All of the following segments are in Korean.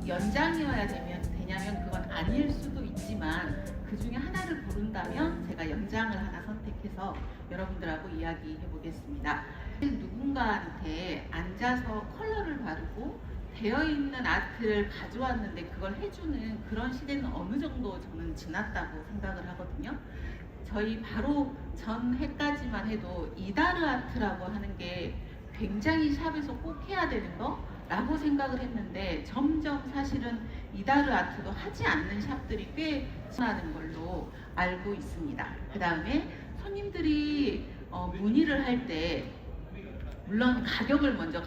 연장이어야 되냐면 그건 아닐 수도 있지만 그 중에 하나를 고른다면 제가 연장을 하나 선택해서 여러분들하고 이야기해 보겠습니다. 누군가한테 앉아서 컬러를 바르고 되어 있는 아트를 가져왔는데 그걸 해주는 그런 시대는 어느 정도 저는 지났다고 생각을 하거든요. 저희 바로 전 해까지만 해도 이다르 아트라고 하는 게 굉장히 샵에서 꼭 해야 되는 거라고 생각을 했는데 점점 사실은 이다르 아트도 하지 않는 샵들이 꽤 많은 걸로 알고 있습니다. 그 다음에 손님들이 문의를 할 때 물론 가격을 먼저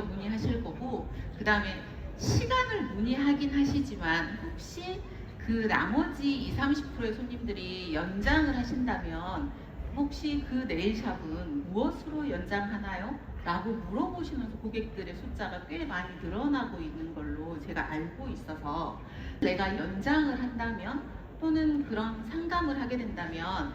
문의하실 거고 그 다음에 시간을 문의하긴 하시지만 혹시 그 나머지 20-30%의 손님들이 연장을 하신다면 혹시 그 네일샵은 무엇으로 연장하나요? 라고 물어보시는 고객들의 숫자가 꽤 많이 늘어나고 있는 걸로 제가 알고 있어서 내가 연장을 한다면 또는 그런 상담을 하게 된다면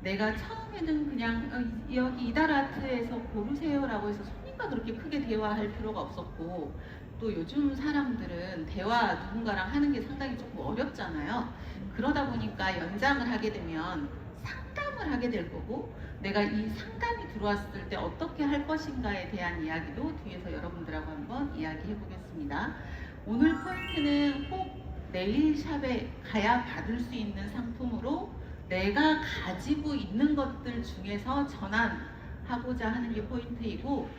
내가 처음에는 그냥 여기 이다르 아트에서 고르세요 라고 해서 손님과 그렇게 크게 대화할 필요가 없었고 또 요즘 사람들은 대화 누군가랑 하는 게 상당히 조금 어렵잖아요. 그러다 보니까 연장을 하게 되면 상담을 하게 될 거고 내가 이 상담이 들어왔을 때 어떻게 할 것인가에 대한 이야기도 뒤에서 여러분들하고 한번 이야기해 보겠습니다. 오늘 포인트는 꼭 네일샵에 가야 받을 수 있는 상품으로 내가 가지고 있는 것들 중에서 전환하고자 하는 게 포인트이고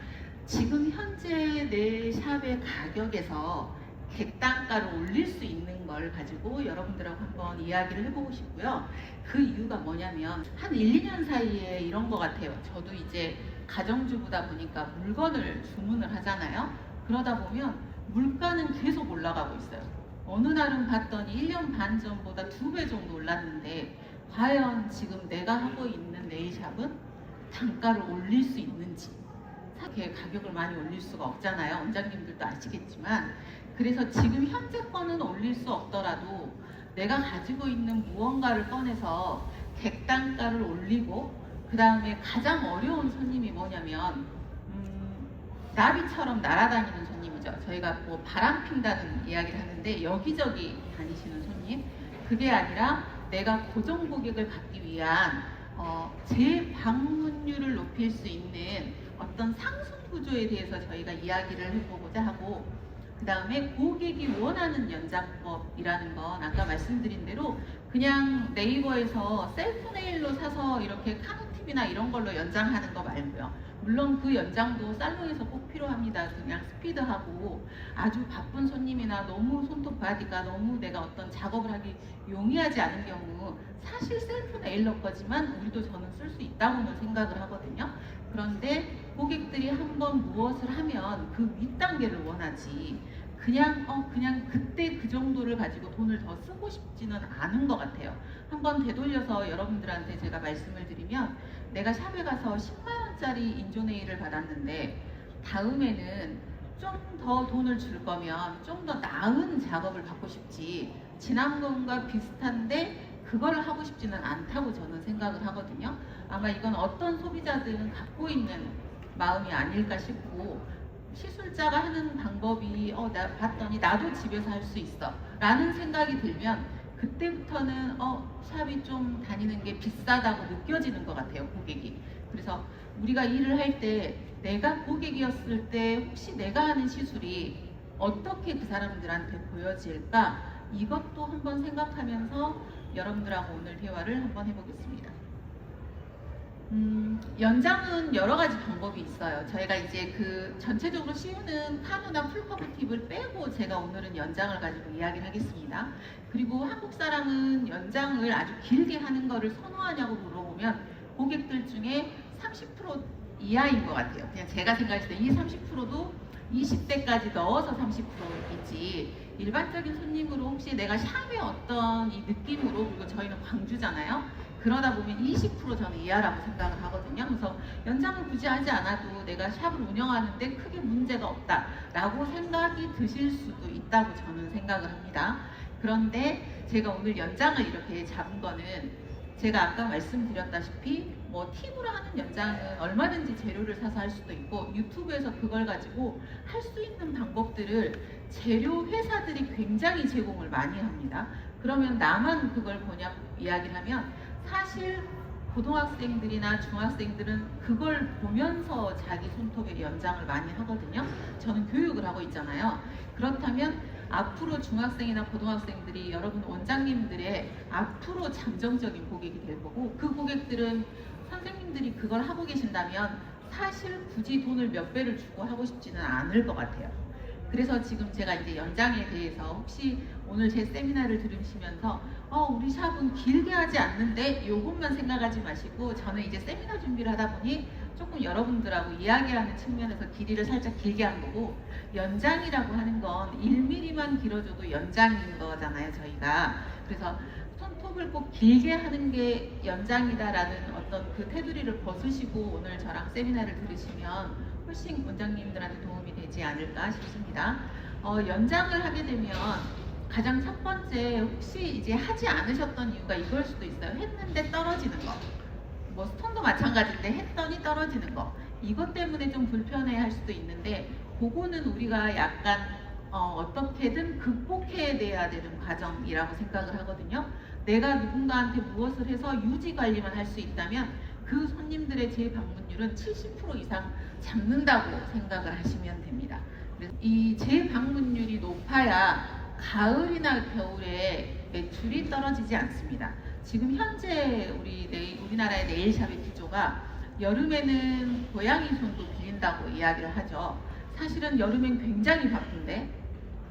지금 현재 내 샵의 가격에서 객단가를 올릴 수 있는 걸 가지고 여러분들하고 한번 이야기를 해보고 싶고요. 그 이유가 뭐냐면 한 1-2년 사이에 이런 것 같아요. 저도 이제 가정주부다 보니까 물건을 주문을 하잖아요. 그러다 보면 물가는 계속 올라가고 있어요. 어느 날은 봤더니 1년 반 전보다 2배 정도 올랐는데 과연 지금 내가 하고 있는 네일샵은 단가를 올릴 수 있는지 이렇게 가격을 많이 올릴 수가 없잖아요. 원장님들도 아시겠지만 그래서 지금 현재 거는 올릴 수 없더라도 내가 가지고 있는 무언가를 꺼내서 객단가를 올리고 그 다음에 가장 어려운 손님이 뭐냐면 나비처럼 날아다니는 손님이죠. 저희가 뭐 바람 핀다는 이야기를 하는데 여기저기 다니시는 손님 그게 아니라 내가 고정 고객을 받기 위한 재방문율을 높일 수 있는 어떤 상승 구조에 대해서 저희가 이야기를 해보고자 하고 그 다음에 고객이 원하는 연장법이라는 건 아까 말씀드린 대로 그냥 네이버에서 셀프 네일로 사서 이렇게 카노팁이나 이런 걸로 연장하는 거 말고요. 물론 그 연장도 살롱에서 꼭 필요합니다. 그냥 스피드하고 아주 바쁜 손님이나 너무 손톱 바디가 너무 내가 어떤 작업을 하기 용이하지 않은 경우 사실 셀프 네일러 거지만 우리도 저는 쓸 수 있다고는 생각을 하거든요. 그런데 고객들이 한번 무엇을 하면 그 윗단계를 원하지 그냥 그때 그 정도를 가지고 돈을 더 쓰고 싶지는 않은 것 같아요. 한번 되돌려서 여러분들한테 제가 말씀을 드리면 내가 샵에 가서 10만원짜리 인조네일을 받았는데 다음에는 좀 더 돈을 줄 거면 좀 더 나은 작업을 받고 싶지 지난번과 비슷한데 그걸 하고 싶지는 않다고 저는 생각을 하거든요. 아마 이건 어떤 소비자들은 갖고 있는 마음이 아닐까 싶고 시술자가 하는 방법이 나 봤더니 나도 집에서 할 수 있어 라는 생각이 들면 그때부터는 샵이 좀 다니는 게 비싸다고 느껴지는 것 같아요, 고객이. 그래서 우리가 일을 할 때 내가 고객이었을 때 혹시 내가 하는 시술이 어떻게 그 사람들한테 보여질까 이것도 한번 생각하면서 여러분들하고 오늘 대화를 한번 해보겠습니다. 연장은 여러 가지 방법이 있어요. 저희가 이제 그 전체적으로 씌우는 카누나 풀커브 팁을 빼고 제가 오늘은 연장을 가지고 이야기를 하겠습니다. 그리고 한국 사람은 연장을 아주 길게 하는 거를 선호하냐고 물어보면 고객들 중에 30% 이하인 것 같아요. 그냥 제가 생각했을 때 이 30%도 20대까지 넣어서 30%이지 일반적인 손님으로 혹시 내가 샵의 어떤 이 느낌으로 그리고 저희는 광주잖아요. 그러다 보면 20% 저는 이하라고 생각을 하거든요. 그래서 연장을 굳이 하지 않아도 내가 샵을 운영하는데 크게 문제가 없다라고 생각이 드실 수도 있다고 저는 생각을 합니다. 그런데 제가 오늘 연장을 이렇게 잡은 거는 제가 아까 말씀드렸다시피 뭐 팁으로 하는 연장은 얼마든지 재료를 사서 할 수도 있고 유튜브에서 그걸 가지고 할 수 있는 방법들을 재료 회사들이 굉장히 제공을 많이 합니다. 그러면 나만 그걸 보냐 이야기를 하면 사실 고등학생들이나 중학생들은 그걸 보면서 자기 손톱의 연장을 많이 하거든요. 저는 교육을 하고 있잖아요. 그렇다면 앞으로 중학생이나 고등학생들이 여러분 원장님들의 앞으로 잠정적인 고객이 될 거고, 그 고객들은 선생님들이 그걸 하고 계신다면 사실 굳이 돈을 몇 배를 주고 하고 싶지는 않을 것 같아요. 그래서 지금 제가 이제 연장에 대해서 혹시 오늘 제 세미나를 들으시면서 우리 샵은 길게 하지 않는데 요것만 생각하지 마시고, 저는 이제 세미나 준비를 하다 보니 조금 여러분들하고 이야기하는 측면에서 길이를 살짝 길게 한 거고, 연장이라고 하는 건 1mm만 길어져도 연장인 거잖아요, 저희가. 그래서 손톱을 꼭 길게 하는 게 연장이다라는 어떤 그 테두리를 벗으시고 오늘 저랑 세미나를 들으시면 훨씬 원장님들한테 도움이 되지 않을까 싶습니다. 연장을 하게 되면 가장 첫 번째, 혹시 이제 하지 않으셨던 이유가 이걸 수도 있어요. 했는데 떨어지는 거. 뭐 스톤도 마찬가지인데 했더니 떨어지는 거. 이것 때문에 좀 불편해 할 수도 있는데, 그거는 우리가 약간 어떻게든 극복해야 돼야 되는 과정이라고 생각을 하거든요. 내가 누군가한테 무엇을 해서 유지 관리만 할 수 있다면 그 손님들의 재방문율은 70% 이상 잡는다고 생각을 하시면 됩니다. 그래서 이 재방문율이 높아야 가을이나 겨울에 매출이 떨어지지 않습니다. 지금 현재 우리나라의 네일샵의 구조가 여름에는 고양이 손도 빌린다고 이야기를 하죠. 사실은 여름엔 굉장히 바쁜데,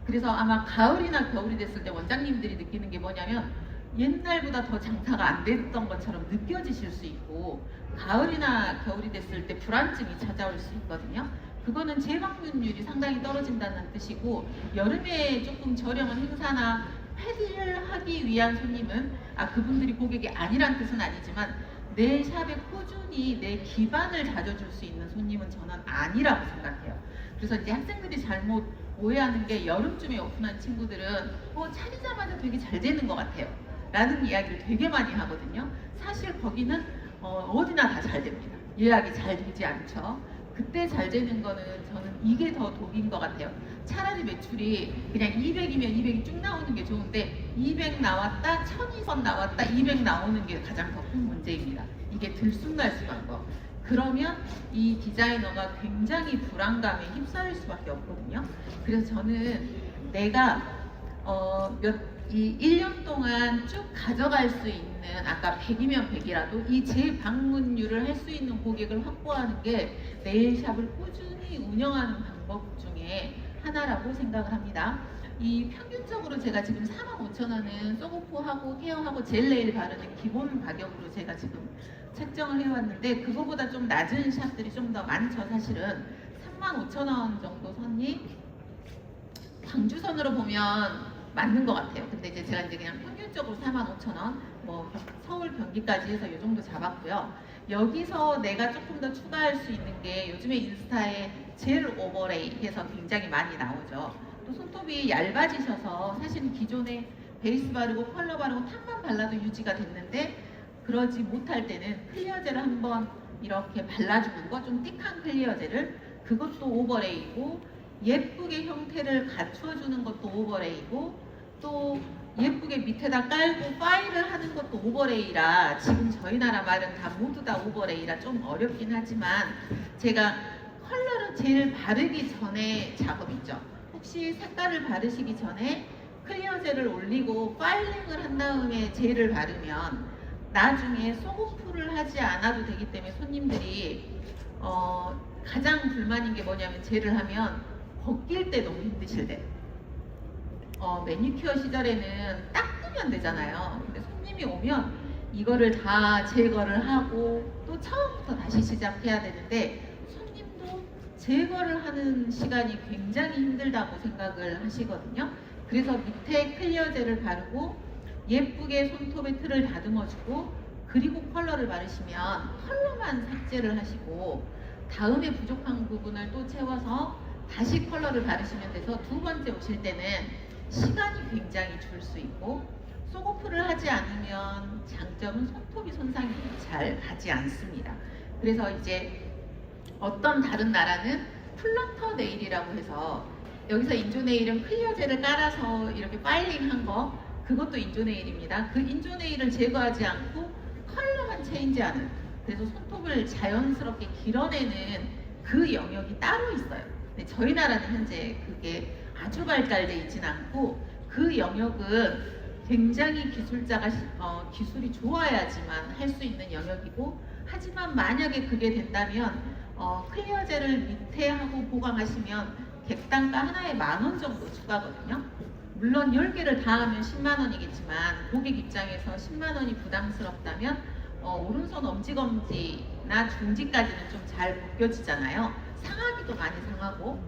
그래서 아마 가을이나 겨울이 됐을 때 원장님들이 느끼는 게 뭐냐면 옛날보다 더 장사가 안 됐던 것처럼 느껴지실 수 있고, 가을이나 겨울이 됐을 때 불안증이 찾아올 수 있거든요. 그거는 재방문율이 상당히 떨어진다는 뜻이고, 여름에 조금 저렴한 행사나 패디를 하기 위한 손님은 그분들이 고객이 아니란 뜻은 아니지만 내 샵에 꾸준히 내 기반을 다져줄 수 있는 손님은 저는 아니라고 생각해요. 그래서 이제 학생들이 잘못 오해하는 게, 여름쯤에 오픈한 친구들은 차리자마자 되게 잘 되는 것 같아요 라는 이야기를 되게 많이 하거든요. 사실 거기는 어디나 다 잘 됩니다. 예약이 잘 되지 않죠. 그때 잘 되는 거는 저는 이게 더 독인 것 같아요. 차라리 매출이 그냥 200이면 200이 쭉 나오는 게 좋은데 200 나왔다, 1200 나왔다, 200 나오는 게 가장 더 큰 문제입니다. 이게 들쑥날쑥한 거. 그러면 이 디자이너가 굉장히 불안감에 휩싸일 수밖에 없거든요. 그래서 저는 내가 이 1년 동안 쭉 가져갈 수 있는, 아까 100이면 100이라도 이 재방문율을 할 수 있는 고객을 확보하는 게 네일샵을 꾸준히 운영하는 방법 중에 하나라고 생각을 합니다. 이 평균적으로 제가 지금 45,000원은 소고프하고 케어하고 젤 네일 바르는 기본 가격으로 제가 지금 책정을 해왔는데, 그거보다 좀 낮은 샵들이 좀 더 많죠. 사실은 35,000원 정도 선이 광주선으로 보면 맞는 것 같아요. 근데 이제 제가 이제 그냥 평균적으로 45,000원, 뭐 서울 경기까지 해서 이 정도 잡았고요. 여기서 내가 조금 더 추가할 수 있는 게, 요즘에 인스타에 젤 오버레이 해서 굉장히 많이 나오죠. 또 손톱이 얇아지셔서 사실은 기존에 베이스 바르고 컬러 바르고 탑만 발라도 유지가 됐는데, 그러지 못할 때는 클리어젤을 한번 이렇게 발라주는 거, 좀 띡한 클리어젤을, 그것도 오버레이고, 예쁘게 형태를 갖춰주는 것도 오버레이고, 또 예쁘게 밑에다 깔고 파일을 하는 것도 오버레이라, 지금 저희 나라 말은 다 모두 다 오버레이라 좀 어렵긴 하지만, 제가 컬러를 제일 바르기 전에 작업 있죠. 혹시 색깔을 바르시기 전에 클리어젤을 올리고 파일링을 한 다음에 젤을 바르면 나중에 소고프를 하지 않아도 되기 때문에 손님들이 가장 불만인 게 뭐냐면, 젤을 하면 벗길 때 너무 힘드실 때, 매니큐어 시절에는 닦으면 되잖아요. 근데 손님이 오면 이거를 다 제거를 하고 또 처음부터 다시 시작해야 되는데, 손님도 제거를 하는 시간이 굉장히 힘들다고 생각을 하시거든요. 그래서 밑에 클리어젤을 바르고 예쁘게 손톱의 틀을 다듬어주고, 그리고 컬러를 바르시면 컬러만 삭제를 하시고 다음에 부족한 부분을 또 채워서 다시 컬러를 바르시면 돼서 두 번째 오실 때는 시간이 굉장히 줄 수 있고, 쏘고프를 하지 않으면 장점은 손톱이 손상이 잘 가지 않습니다. 그래서 이제 어떤 다른 나라는 플러터 네일이라고 해서 여기서 인조네일은 클리어젤을 깔아서 이렇게 파일링한 거, 그것도 인조네일입니다. 그 인조네일을 제거하지 않고 컬러만 체인지하는, 그래서 손톱을 자연스럽게 길어내는 그 영역이 따로 있어요. 근데 저희 나라는 현재 그게 아주 발달되어 있진 않고, 그 영역은 굉장히 기술이 좋아야지만 할 수 있는 영역이고, 하지만 만약에 그게 된다면 클리어젤을 밑에 하고 보강하시면 객단가 하나에 10,000원 정도 추가거든요. 물론 10개를 다 하면 10만 원이겠지만 고객 입장에서 10만 원이 부담스럽다면 오른손 엄지검지나 중지까지는 좀 잘 벗겨지잖아요. 상하기도 많이 상하고,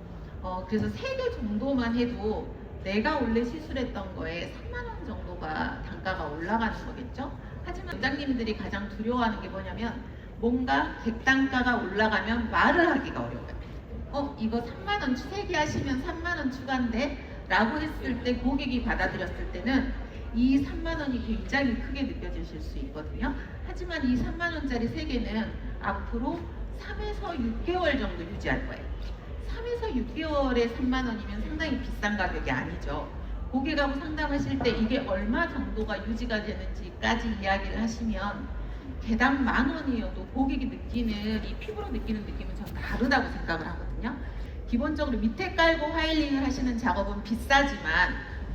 그래서 3개 정도만 해도 내가 원래 시술했던 거에 3만 원 정도가 단가가 올라가는 거겠죠. 하지만 원장님들이 가장 두려워하는 게 뭐냐면, 뭔가 객단가가 올라가면 말을 하기가 어려워요. 이거 3만 원 3개 하시면 3만 원 추가인데 라고 했을 때, 고객이 받아들였을 때는 이 3만 원이 굉장히 크게 느껴지실 수 있거든요. 하지만 이 3만 원짜리 3개는 앞으로 3에서 6개월 정도 유지할 거예요. 3에서 6개월에 3만 원이면 상당히 비싼 가격이 아니죠. 고객하고 상담하실 때 이게 얼마 정도가 유지가 되는지까지 이야기를 하시면 개당 10,000원이어도 고객이 느끼는, 이 피부로 느끼는 느낌은 전 다르다고 생각을 하거든요. 기본적으로 밑에 깔고 화일링을 하시는 작업은 비싸지만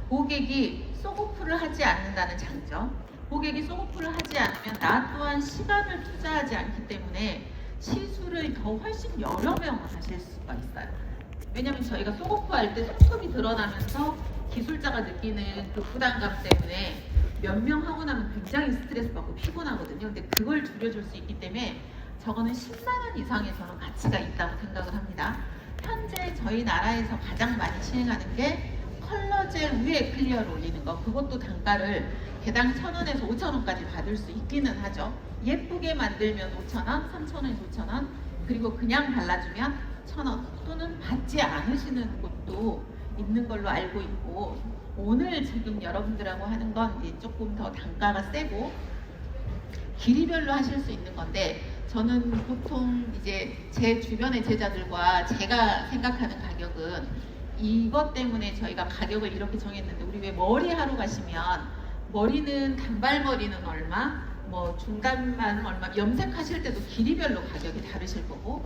고객이 쏘고프를 하지 않는다는 장점, 고객이 쏘고프를 하지 않으면 나 또한 시간을 투자하지 않기 때문에 시술을 더 훨씬 여러 명을 하실 수가 있어요. 왜냐면 저희가 쏘고프 할 때 손톱이 드러나면서 기술자가 느끼는 그 부담감 때문에 몇 명 하고 나면 굉장히 스트레스 받고 피곤하거든요. 근데 그걸 줄여줄 수 있기 때문에 저거는 10만 원 이상의 저는 가치가 있다고 생각을 합니다. 현재 저희 나라에서 가장 많이 시행하는 게 컬러젤 위에 클리어를 올리는 거, 그것도 단가를 개당 1,000원에서 5,000원까지 받을 수 있기는 하죠. 예쁘게 만들면 5,000원, 3,000원에서 5,000원, 그리고 그냥 발라주면 1,000원, 또는 받지 않으시는 곳도 있는 걸로 알고 있고, 오늘 지금 여러분들하고 하는 건 이제 조금 더 단가가 세고 길이별로 하실 수 있는 건데, 저는 보통 이제 제 주변의 제자들과 제가 생각하는 가격은 이것 때문에 저희가 가격을 이렇게 정했는데, 우리 왜 머리 하러 가시면 머리는 단발머리는 얼마, 뭐 중단만 얼마, 염색하실 때도 길이별로 가격이 다르실 거고,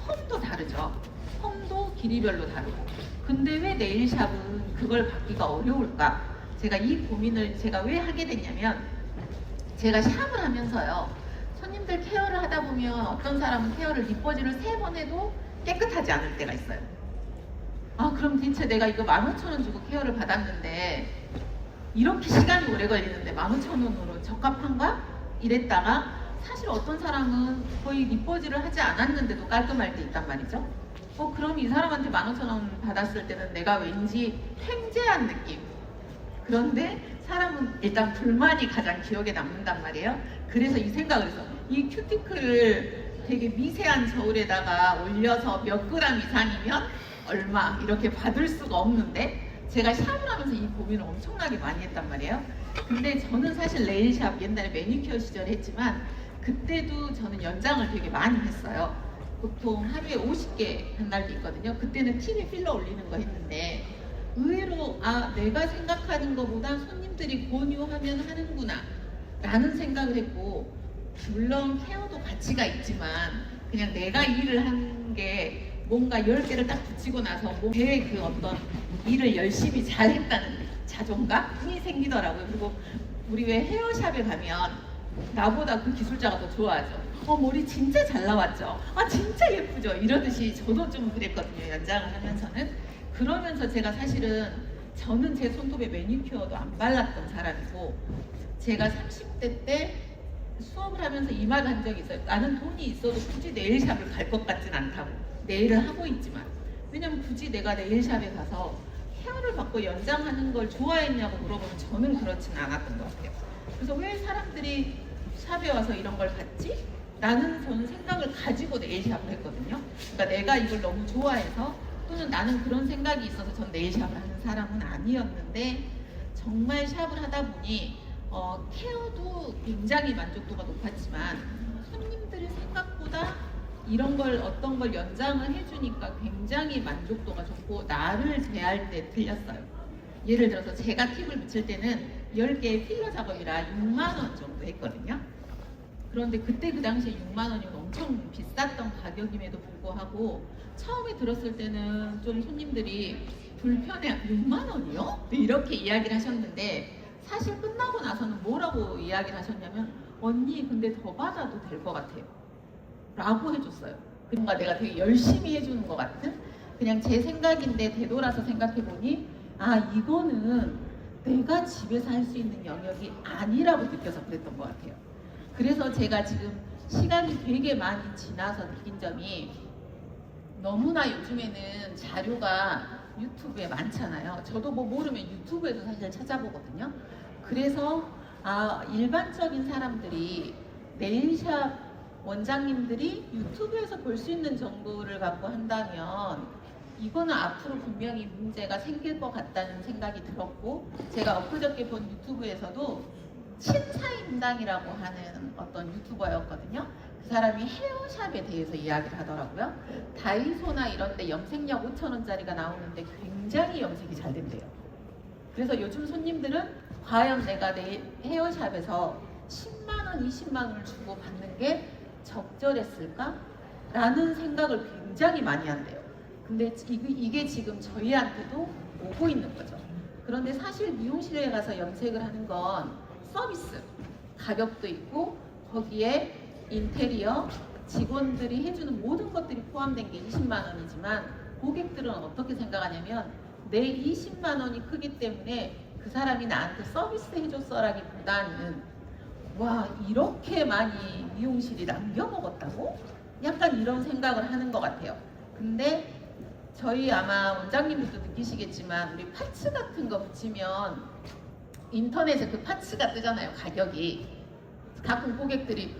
펌도 다르죠. 펌도 길이별로 다르고. 근데 왜 네일샵은 그걸 받기가 어려울까? 제가 이 고민을 제가 왜 하게 됐냐면, 제가 샵을 하면서요, 손님들 케어를 하다 보면 어떤 사람은 케어를 리퍼질을 3번 해도 깨끗하지 않을 때가 있어요. 그럼 대체 내가 이거 15,000원 주고 케어를 받았는데 이렇게 시간이 오래 걸리는데 15,000원으로 적합한가? 이랬다가, 사실 어떤 사람은 거의 리퍼질을 하지 않았는데도 깔끔할 때 있단 말이죠. 그럼 이 사람한테 15,000원 받았을 때는 내가 왠지 횡재한 느낌. 그런데 사람은 일단 불만이 가장 기억에 남는단 말이에요. 그래서 이 생각을 해서 이 큐티클을 되게 미세한 저울에다가 올려서 몇 그램 이상이면 얼마 이렇게 받을 수가 없는데, 제가 샵을 하면서 이 고민을 엄청나게 많이 했단 말이에요. 근데 저는 사실 네일샵 옛날에 매니큐어 시절에 했지만, 그때도 저는 연장을 되게 많이 했어요. 보통 하루에 50개 한 날도 있거든요. 그때는 TV 필러 올리는 거 했는데, 의외로 내가 생각하는 것보다 손님들이 권유하면 하는구나 라는 생각을 했고, 물론 케어도 가치가 있지만 그냥 내가 일을 한 게 뭔가 10개를 딱 붙이고 나서 제 그 어떤 일을 열심히 잘했다는 자존감이 생기더라고요. 그리고 우리 왜 헤어샵에 가면 나보다 그 기술자가 더 좋아하죠. 머리 진짜 잘 나왔죠. 진짜 예쁘죠. 이러듯이 저도 좀 그랬거든요. 연장을 하면서는. 그러면서 제가 사실은, 저는 제 손톱에 매니큐어도 안 발랐던 사람이고, 제가 30대 때 수업을 하면서 이 말 한 적이 있어요. 나는 돈이 있어도 굳이 네일샵을 갈 것 같진 않다고. 네일을 하고 있지만. 왜냐면 굳이 내가 네일샵에 가서 헤어를 받고 연장하는 걸 좋아했냐고 물어보면 저는 그렇지는 않았던 것 같아요. 그래서 왜 사람들이 샵에 와서 이런 걸 받지? 저는 생각을 가지고 네일샵을 했거든요. 그러니까 내가 이걸 너무 좋아해서, 또는 나는 그런 생각이 있어서 전 네일샵을 하는 사람은 아니었는데, 정말 샵을 하다 보니 케어도 굉장히 만족도가 높았지만 손님들이 생각보다 이런 걸 어떤 걸 연장을 해주니까 굉장히 만족도가 좋고 나를 제할 때 틀렸어요. 예를 들어서 제가 팁을 붙일 때는 10개의 필러 작업이라 6만 원 정도 했거든요. 그런데 그때 그 당시에 6만 원이 엄청 비쌌던 가격임에도 불구하고 처음에 들었을 때는 좀 손님들이 불편해. 6만 원이요? 이렇게 이야기를 하셨는데 사실 끝나고 나서는 뭐라고 이야기를 하셨냐면 언니 근데 더 받아도 될 것 같아요 라고 해줬어요. 뭔가 내가 되게 열심히 해주는 것 같은, 그냥 제 생각인데 되돌아서 생각해보니 아 이거는 내가 집에서 할 수 있는 영역이 아니라고 느껴서 그랬던 것 같아요. 그래서 제가 지금 시간이 되게 많이 지나서 느낀 점이 너무나 요즘에는 자료가 유튜브에 많잖아요. 저도 뭐 모르면 유튜브에서 사실 찾아보거든요. 그래서 일반적인 사람들이 네일샵 원장님들이 유튜브에서 볼 수 있는 정보를 갖고 한다면 이거는 앞으로 분명히 문제가 생길 것 같다는 생각이 들었고, 제가 엊그저께 본 유튜브에서도 신사임당이라고 하는 어떤 유튜버였거든요. 그 사람이 헤어샵에 대해서 이야기를 하더라고요. 다이소나 이런 데 염색약 5,000원짜리가 나오는데 굉장히 염색이 잘 된대요. 그래서 요즘 손님들은 과연 내가 내 헤어샵에서 10만원, 20만원을 주고 받는 게 적절했을까? 라는 생각을 굉장히 많이 한대요. 근데 이게 지금 저희한테도 오고 있는 거죠. 그런데 사실 미용실에 가서 염색을 하는 건 서비스, 가격도 있고 거기에 인테리어, 직원들이 해주는 모든 것들이 포함된 게 20만 원이지만 고객들은 어떻게 생각하냐면 내 20만 원이 크기 때문에 그 사람이 나한테 서비스 해줬어라기보다는 와 이렇게 많이 미용실이 남겨먹었다고? 약간 이런 생각을 하는 것 같아요. 근데 저희 아마 원장님들도 느끼시겠지만 우리 파츠 같은 거 붙이면 인터넷에 그 파츠가 뜨잖아요. 가격이. 가끔 고객들이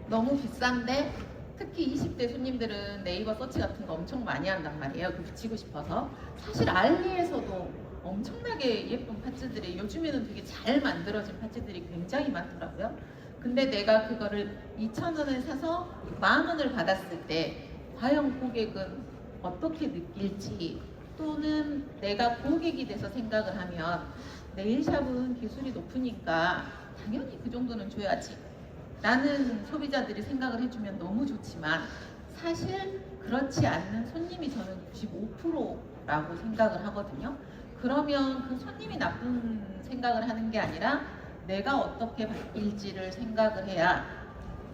너무 비싼데, 특히 20대 손님들은 네이버 서치 같은 거 엄청 많이 한단 말이에요. 그 붙이고 싶어서. 사실 알리에서도 엄청나게 예쁜 파츠들이 요즘에는 되게 잘 만들어진 파츠들이 굉장히 많더라고요. 근데 내가 그거를 2,000원을 사서 10,000원을 받았을 때 과연 고객은 어떻게 느낄지, 또는 내가 고객이 돼서 생각을 하면 네일샵은 기술이 높으니까 당연히 그 정도는 줘야지 라는 소비자들이 생각을 해주면 너무 좋지만 사실 그렇지 않는 손님이 저는 95%라고 생각을 하거든요. 그러면 그 손님이 나쁜 생각을 하는 게 아니라 내가 어떻게 바뀔지를 생각을 해야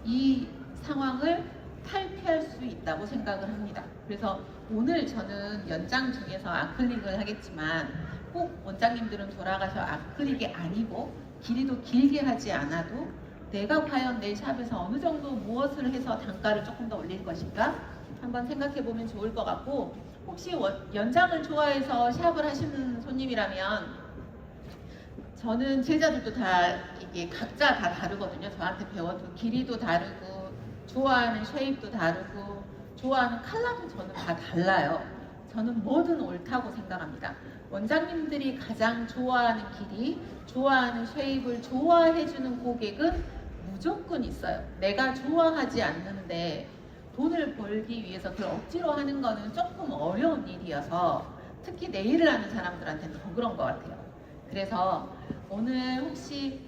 이 상황을 탈피할 수 있다고 생각을 합니다. 그래서 오늘 저는 연장 중에서 아클릭을 하겠지만 꼭 원장님들은 돌아가서 아클릭이 아니고 길이도 길게 하지 않아도 내가 과연 내 샵에서 어느 정도 무엇을 해서 단가를 조금 더 올릴 것인가 한번 생각해 보면 좋을 것 같고, 혹시 연장을 좋아해서 샵을 하시는 손님이라면 저는 제자들도 다 이게 각자 다 다르거든요. 저한테 배워도 길이도 다르고 좋아하는 쉐입도 다르고 좋아하는 컬러도 저는 다 달라요. 저는 뭐든 옳다고 생각합니다. 원장님들이 가장 좋아하는 길이, 좋아하는 쉐입을 좋아해주는 고객은 무조건 있어요. 내가 좋아하지 않는데 돈을 벌기 위해서 그걸 억지로 하는 거는 조금 어려운 일이어서 특히 네일을 하는 사람들한테는 더 그런 것 같아요. 그래서 오늘 혹시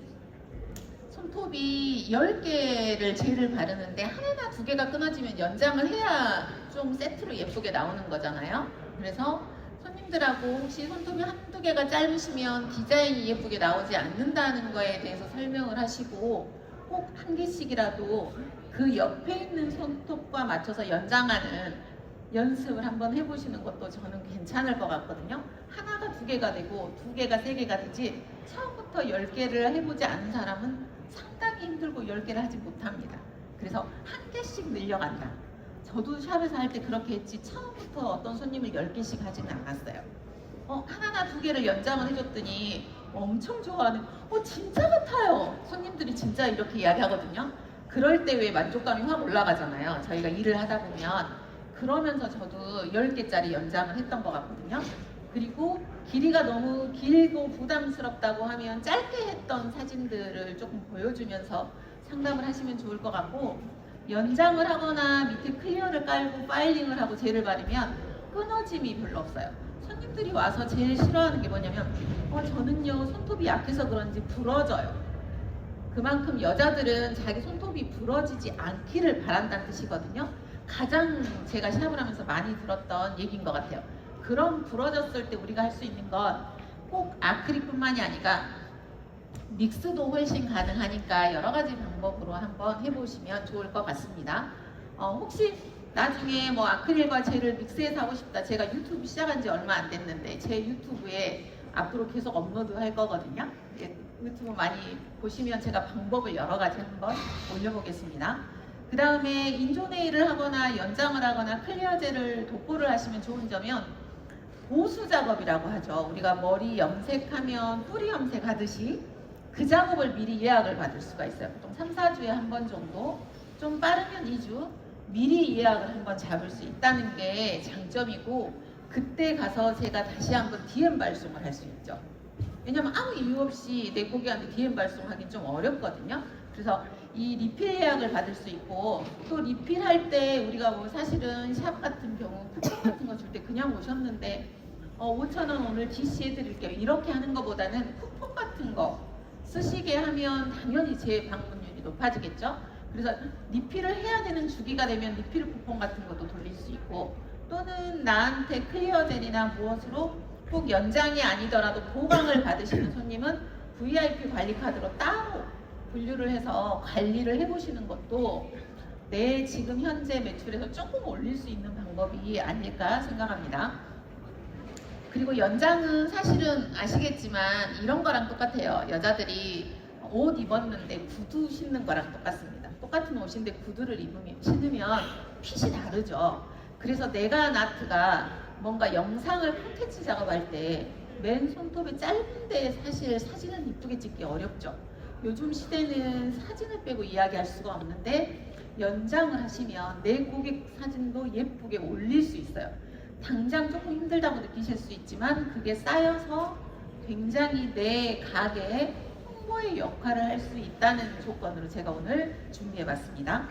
손톱이 10개를 젤을 바르는데 하나나 2개가 끊어지면 연장을 해야 좀 세트로 예쁘게 나오는 거잖아요. 그래서 손님들하고 혹시 손톱이 1~2개가 짧으시면 디자인이 예쁘게 나오지 않는다는 거에 대해서 설명을 하시고 꼭 1개씩이라도 그 옆에 있는 손톱과 맞춰서 연장하는 연습을 한번 해보시는 것도 저는 괜찮을 것 같거든요. 하나가 2개가 되고 2개가 3개가 되지 처음부터 10개를 해보지 않은 사람은 상당히 힘들고 10개를 하지 못합니다. 그래서 1개씩 늘려간다. 저도 샵에서 할 때 그렇게 했지 처음부터 어떤 손님을 10개씩 하지는 않았어요. 하나나 2개를 연장을 해줬더니 엄청 좋아하는 진짜 같아요. 손님들이 진짜 이렇게 이야기하거든요. 그럴 때 왜 만족감이 확 올라가잖아요. 저희가 일을 하다 보면. 그러면서 저도 10개짜리 연장을 했던 것 같거든요. 그리고 길이가 너무 길고 부담스럽다고 하면 짧게 했던 사진들을 조금 보여주면서 상담을 하시면 좋을 것 같고, 연장을 하거나 밑에 클리어를 깔고 파일링을 하고 젤을 바르면 끊어짐이 별로 없어요. 손님들이 와서 제일 싫어하는 게 뭐냐면 저는요 손톱이 약해서 그런지 부러져요. 그만큼 여자들은 자기 손톱이 부러지지 않기를 바란다는 뜻이거든요. 가장 제가 시합을 하면서 많이 들었던 얘기인 것 같아요. 그럼 부러졌을 때 우리가 할 수 있는 건 꼭 아크릴뿐만이 아니라 믹스도 훨씬 가능하니까 여러 가지 방법으로 한번 해보시면 좋을 것 같습니다. 혹시 나중에 뭐 아크릴과 젤을 믹스해서 하고 싶다. 제가 유튜브 시작한 지 얼마 안 됐는데 제 유튜브에 앞으로 계속 업로드 할 거거든요. 유튜브 많이 보시면 제가 방법을 여러 가지 한번 올려보겠습니다. 그 다음에 인조네일을 하거나 연장을 하거나 클리어 젤을 도포를 하시면 좋은 점은 보수 작업이라고 하죠. 우리가 머리 염색하면 뿌리 염색하듯이 그 작업을 미리 예약을 받을 수가 있어요. 보통 3, 4주에 한 번 정도, 좀 빠르면 2주 미리 예약을 한번 잡을 수 있다는 게 장점이고, 그때 가서 제가 다시 한번 DM 발송을 할 수 있죠. 왜냐면 아무 이유 없이 내 고객한테 DM 발송하기 좀 어렵거든요. 그래서 이 리필 예약을 받을 수 있고, 또 리필할 때 우리가 뭐 사실은 샵 같은 경우 쿠폰 같은 거 줄 때 그냥 오셨는데 5,000원 오늘 DC 해드릴게요 이렇게 하는 것보다는 쿠폰 같은 거 쓰시게 하면 당연히 제 방문율이 높아지겠죠. 그래서 리필을 해야 되는 주기가 되면 리필 쿠폰 같은 것도 돌릴 수 있고, 또는 나한테 클리어 젤이나 무엇으로 꼭 연장이 아니더라도 보강을 받으시는 손님은 VIP 관리 카드로 따로 분류를 해서 관리를 해보시는 것도 내 지금 현재 매출에서 조금 올릴 수 있는 방법이 아닐까 생각합니다. 그리고 연장은 사실은 아시겠지만 이런 거랑 똑같아요. 여자들이 옷 입었는데 구두 신는 거랑 똑같습니다. 똑같은 옷인데 구두를 신으면 핏이 다르죠. 그래서 내가 나트가 뭔가 영상을 콘텐츠 작업할 때 맨 손톱이 짧은데 사실 사진은 이쁘게 찍기 어렵죠. 요즘 시대는 사진을 빼고 이야기할 수가 없는데 연장을 하시면 내 고객 사진도 예쁘게 올릴 수 있어요. 당장 조금 힘들다고 느끼실 수 있지만 그게 쌓여서 굉장히 내 가게에 홍보의 역할을 할 수 있다는 조건으로 제가 오늘 준비해봤습니다.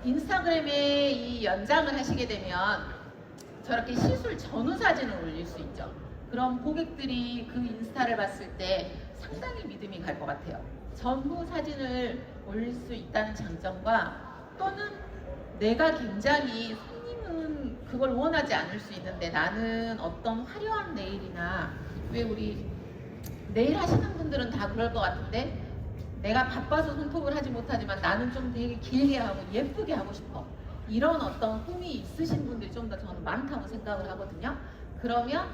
인스타그램에 이 연장을 하시게 되면 저렇게 시술 전후 사진을 올릴 수 있죠. 그럼 고객들이 그 인스타를 봤을 때 상당히 믿음이 갈 것 같아요. 전후 사진을 올릴 수 있다는 장점과, 또는 내가 굉장히 손님은 그걸 원하지 않을 수 있는데 나는 어떤 화려한 네일이나, 왜 우리 네일 하시는 분들은 다 그럴 것 같은데 내가 바빠서 손톱을 하지 못하지만 나는 좀 되게 길게 하고 예쁘게 하고 싶어, 이런 어떤 꿈이 있으신 분들이 좀 더 저는 많다고 생각을 하거든요. 그러면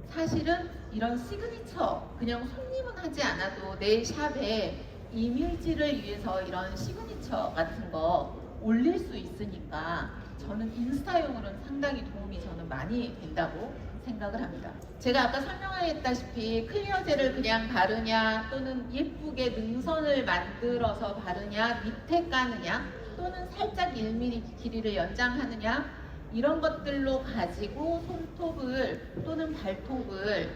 사실은 이런 시그니처, 그냥 손님은 하지 않아도 내 샵에 이미지를 위해서 이런 시그니처 같은 거 올릴 수 있으니까 저는 인스타용으로는 상당히 도움이 저는 많이 된다고 생각을 합니다. 제가 아까 설명했다시피 클리어 젤을 그냥 바르냐, 또는 예쁘게 능선을 만들어서 바르냐, 밑에 까느냐, 또는 살짝 1mm 길이를 연장하느냐, 이런 것들로 가지고 손톱을 또는 발톱을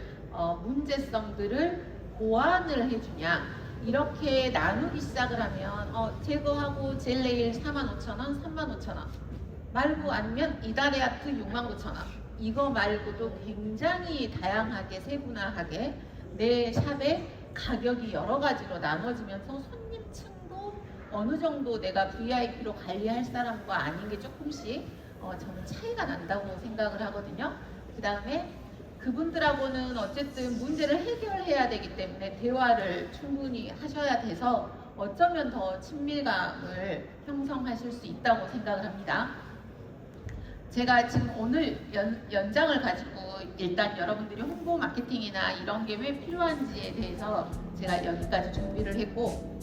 문제성들을 보완을 해주냐, 이렇게 나누기 시작을 하면 제거하고 젤 네일 45,000원, 35,000원 말고, 아니면 이달의 아트 69,000원, 이거 말고도 굉장히 다양하게 세분화하게 내 샵에 가격이 여러 가지로 나눠지면서 손님층도 어느 정도 내가 VIP로 관리할 사람과 아닌 게 조금씩 저는 차이가 난다고 생각을 하거든요. 그 다음에 그분들하고는 어쨌든 문제를 해결해야 되기 때문에 대화를 충분히 하셔야 돼서 어쩌면 더 친밀감을 형성하실 수 있다고 생각을 합니다. 제가 지금 오늘 연장을 가지고 일단 여러분들이 홍보 마케팅이나 이런 게 왜 필요한지에 대해서 제가 여기까지 준비를 했고,